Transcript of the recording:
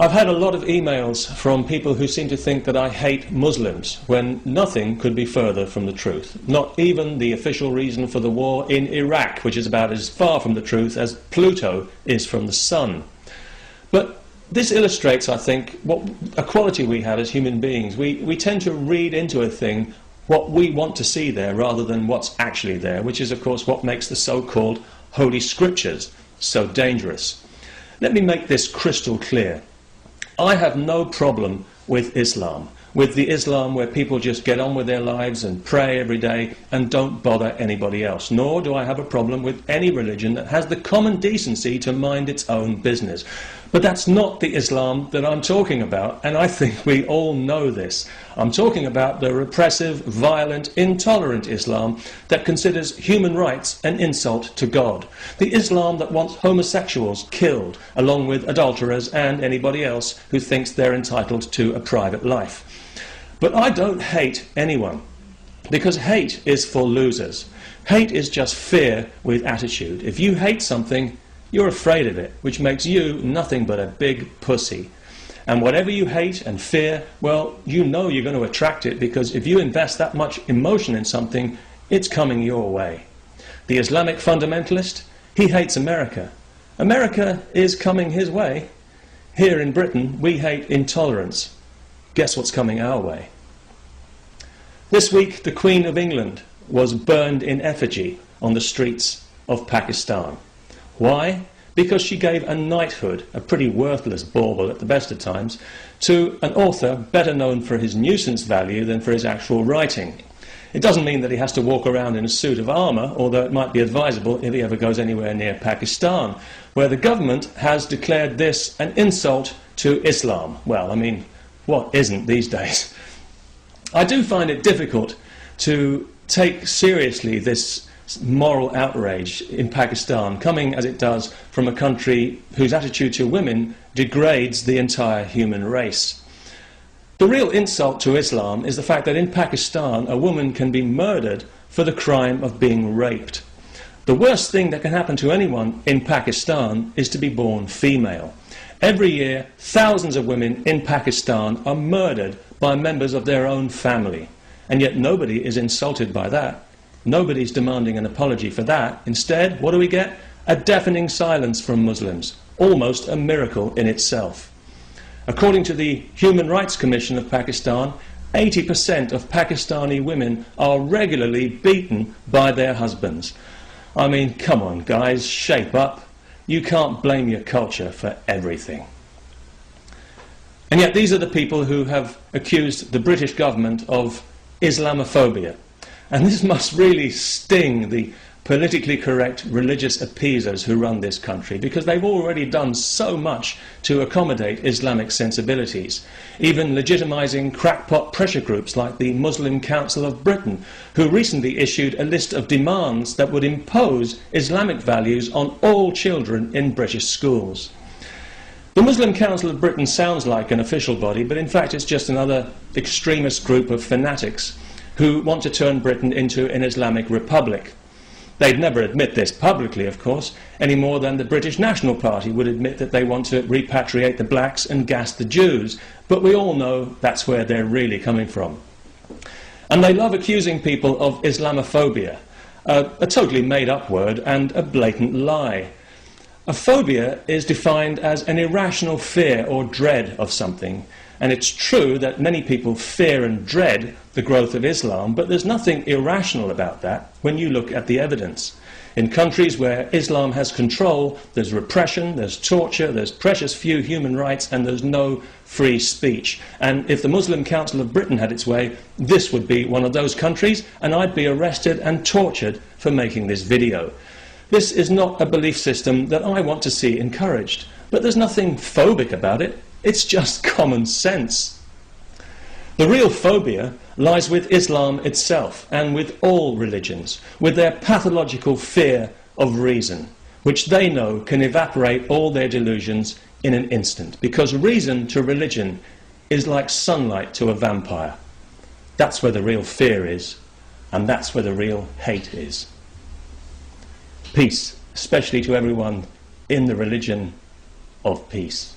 I've had a lot of emails from people who seem to think that I hate Muslims, when nothing could be further from the truth. Not even the official reason for the war in Iraq, which is about as far from the truth as Pluto is from the sun. But this illustrates, I think, what a quality we have as human beings. We tend to read into a thing what we want to see there rather than what's actually there, which is, of course, what makes the so-called Holy Scriptures so dangerous. Let me make this crystal clear. I have no problem with Islam, with the Islam where people just get on with their lives and pray every day and don't bother anybody else. Nor do I have a problem with any religion that has the common decency to mind its own business. But that's not the Islam that I'm talking about, and I think we all know this. I'm talking about the repressive, violent, intolerant Islam that considers human rights an insult to God. The Islam that wants homosexuals killed, along with adulterers and anybody else who thinks they're entitled to a private life. But I don't hate anyone, because hate is for losers. Hate is just fear with attitude. If you hate something, you're afraid of it, which makes you nothing but a big pussy. And whatever you hate and fear, well, you know you're going to attract it, because if you invest that much emotion in something, it's coming your way. The Islamic fundamentalist, he hates America. America is coming his way. Here in Britain, we hate intolerance. Guess what's coming our way? This week, the Queen of England was burned in effigy on the streets of Pakistan. Why? Because she gave a knighthood, a pretty worthless bauble at the best of times, to an author better known for his nuisance value than for his actual writing. It doesn't mean that he has to walk around in a suit of armour, although it might be advisable if he ever goes anywhere near Pakistan, where the government has declared this an insult to Islam. Well, I mean, what isn't these days? I do find it difficult to take seriously this moral outrage in Pakistan, coming as it does from a country whose attitude to women degrades the entire human race. The real insult to Islam is the fact that in Pakistan a woman can be murdered for the crime of being raped. The worst thing that can happen to anyone in Pakistan is to be born female. Every year, thousands of women in Pakistan are murdered by members of their own family, and yet nobody is insulted by that. Nobody's demanding an apology for that. Instead, what do we get? A deafening silence from Muslims, almost a miracle in itself. According to the Human Rights Commission of Pakistan, 80% of Pakistani women are regularly beaten by their husbands. I mean, come on guys, shape up. You can't blame your culture for everything. And yet these are the people who have accused the British government of Islamophobia. And this must really sting the politically correct religious appeasers who run this country, because they've already done so much to accommodate Islamic sensibilities, even legitimizing crackpot pressure groups like the Muslim Council of Britain, who recently issued a list of demands that would impose Islamic values on all children in British schools. The Muslim Council of Britain sounds like an official body, but in fact it's just another extremist group of fanatics who want to turn Britain into an Islamic republic. They'd never admit this publicly, of course, any more than the British National Party would admit that they want to repatriate the blacks and gas the Jews, but we all know that's where they're really coming from. And they love accusing people of Islamophobia, a totally made-up word and a blatant lie. A phobia is defined as an irrational fear or dread of something. And it's true that many people fear and dread the growth of Islam, but there's nothing irrational about that when you look at the evidence. In countries where Islam has control, there's repression, there's torture, there's precious few human rights, and there's no free speech. And if the Muslim Council of Britain had its way, this would be one of those countries, and I'd be arrested and tortured for making this video. This is not a belief system that I want to see encouraged, but there's nothing phobic about it. It's just common sense. The real phobia lies with Islam itself and with all religions, with their pathological fear of reason, which they know can evaporate all their delusions in an instant, because reason to religion is like sunlight to a vampire. That's where the real fear is, and that's where the real hate is. Peace, especially to everyone in the religion of peace.